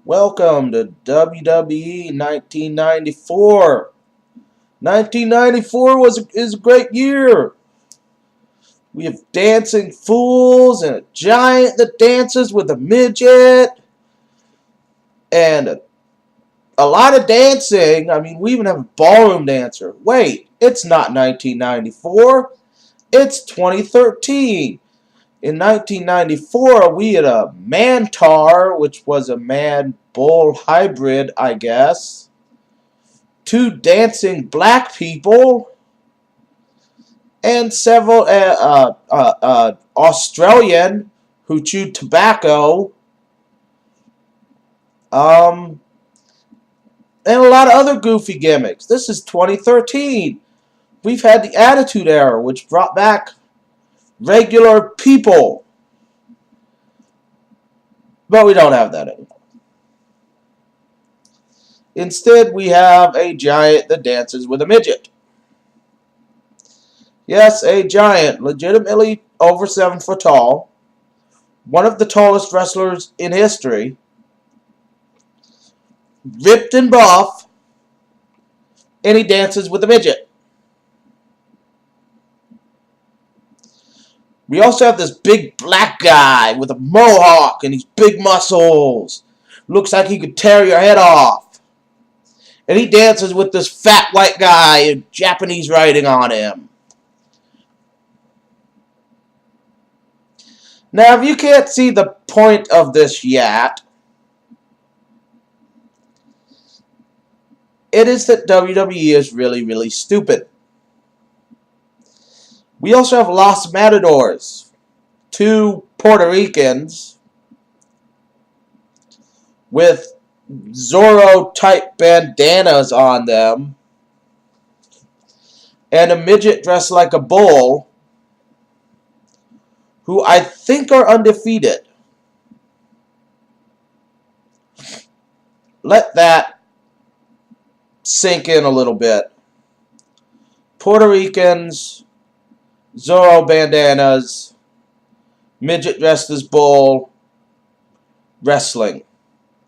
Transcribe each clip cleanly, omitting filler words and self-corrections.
Welcome to WWE 1994. 1994 is a great year. We have dancing fools and a giant that dances with a midget and a lot of dancing. I mean, we even have a ballroom dancer. Wait, it's not 1994. It's 2013. In 1994, we had a Mantar, which was a man-bull hybrid, I guess. Two dancing black people. And several Australian who chewed tobacco. And a lot of other goofy gimmicks. This is 2013. We've had the Attitude Era, which brought back regular people. But we don't have that anymore. Instead, we have a giant that dances with a midget. Yes, a giant, legitimately over 7 foot tall. One of the tallest wrestlers in history. Ripped and buff. And he dances with a midget. We also have this big black guy with a mohawk and these big muscles. Looks like he could tear your head off. And he dances with this fat white guy with Japanese writing on him. Now, if you can't see the point of this yet, it is that WWE is really, really stupid. We also have Los Matadors, two Puerto Ricans with Zorro-type bandanas on them, and a midget dressed like a bull, who I think are undefeated. Let that sink in a little bit. Puerto Ricans, Zorro bandanas, midget dressed as bull, wrestling,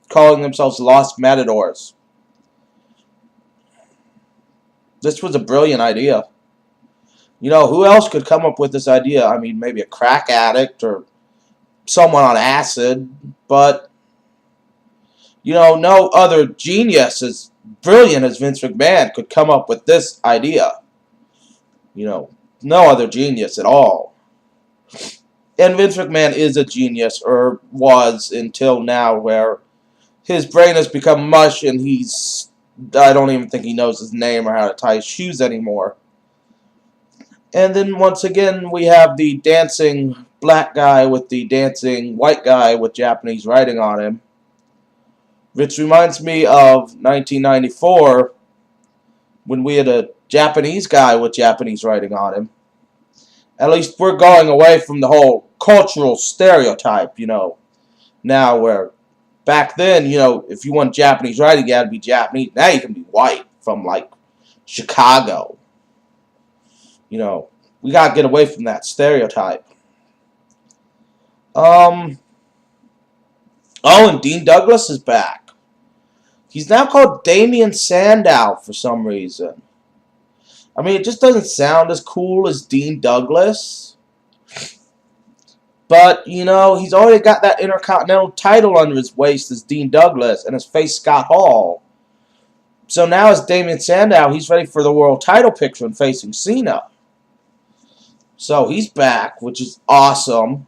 calling themselves Los Matadors. This was a brilliant idea. You know, who else could come up with this idea? I mean, maybe a crack addict or someone on acid, but, you know, no other genius as brilliant as Vince McMahon could come up with this idea. You know, no other genius at all. And Vince McMahon is a genius, or was until now, where his brain has become mush and I don't even think he knows his name or how to tie his shoes anymore. And then once again, we have the dancing black guy with the dancing white guy with Japanese writing on him. Which reminds me of 1994, when we had a Japanese guy with Japanese writing on him. At least we're going away from the whole cultural stereotype, you know. Now, where back then, you know, if you want Japanese writing, you had to be Japanese. Now you can be white from, like, Chicago. You know, we got to get away from that stereotype. Oh, and Dean Douglas is back. He's now called Damien Sandow for some reason. I mean, it just doesn't sound as cool as Dean Douglas. But, you know, he's already got that Intercontinental title under his waist as Dean Douglas and has faced Scott Hall. So now as Damien Sandow, he's ready for the world title picture and facing Cena. So he's back, which is awesome.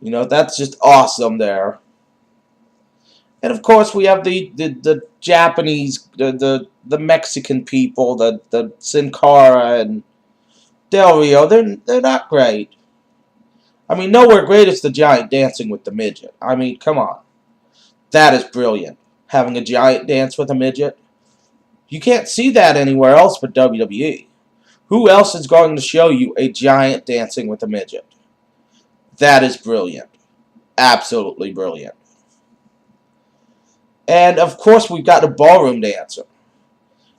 You know, that's just awesome there. And of course we have the Japanese, the Mexican people, the Sin Cara and Del Rio. They're not great. I mean, nowhere great as the giant dancing with the midget. I mean, come on. That is brilliant. Having a giant dance with a midget. You can't see that anywhere else but WWE. Who else is going to show you a giant dancing with a midget? That is brilliant. Absolutely brilliant. And, of course, we've got the ballroom dancer.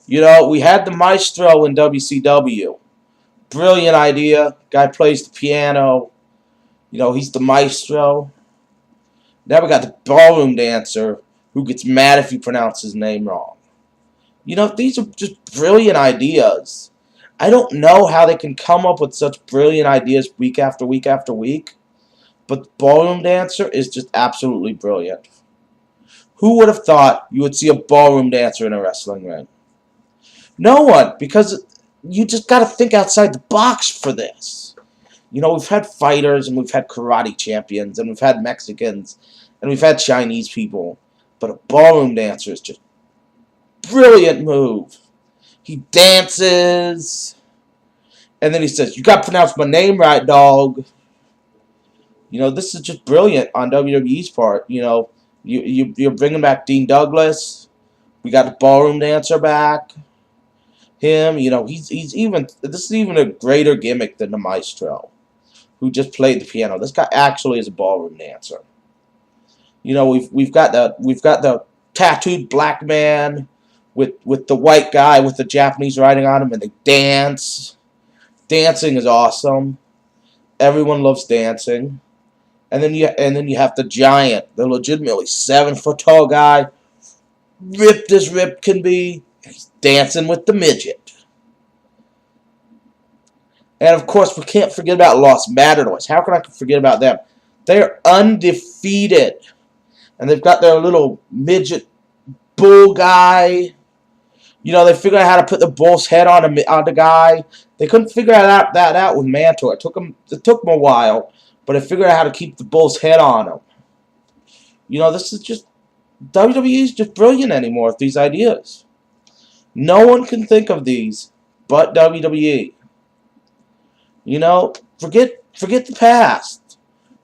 You know, we had the Maestro in WCW. Brilliant idea. Guy plays the piano. You know, he's the Maestro. Now we got the ballroom dancer who gets mad if you pronounce his name wrong. You know, these are just brilliant ideas. I don't know how they can come up with such brilliant ideas week after week after week, but the ballroom dancer is just absolutely brilliant. Who would have thought you would see a ballroom dancer in a wrestling ring? No one, because you just got to think outside the box for this. You know, we've had fighters and we've had karate champions and we've had Mexicans and we've had Chinese people, but a ballroom dancer is just brilliant move. He dances, and then he says, "You got to pronounce my name right, dog." You know, this is just brilliant on WWE's part. You know, you're bringing back Dean Douglas. We got the ballroom dancer back. Him, you know, he's even. This is even a greater gimmick than the Maestro, who just played the piano. This guy actually is a ballroom dancer. You know, we've got the tattooed black man with the white guy with the Japanese writing on him, and they dance. Dancing is awesome. Everyone loves dancing. And then you have the giant, the legitimately 7-foot tall guy, ripped as ripped can be. He's dancing with the midget. And of course, we can't forget about Los Matadors. How can I forget about them? They're undefeated. And they've got their little midget bull guy. You know, they figured out how to put the bull's head on the guy. They couldn't figure that out with Mantor. It took them a while, but they figured out how to keep the bull's head on him. You know, this is just WWE is just brilliant anymore with these ideas. No one can think of these but WWE. You know, forget the past.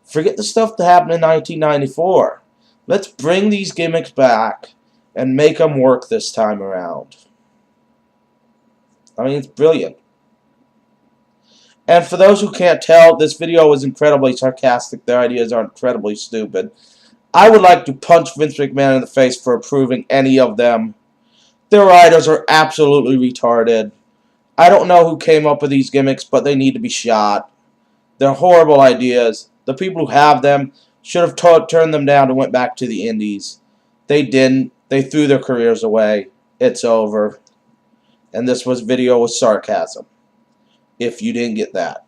Forget the stuff that happened in 1994. Let's bring these gimmicks back and make them work this time around. I mean, it's brilliant. And for those who can't tell, this video was incredibly sarcastic. Their ideas are incredibly stupid. I would like to punch Vince McMahon in the face for approving any of them. Their writers are absolutely retarded. I don't know who came up with these gimmicks, but they need to be shot. They're horrible ideas. The people who have them should have turned them down and went back to the indies. They didn't. They threw their careers away. It's over. And this was video with sarcasm, if you didn't get that.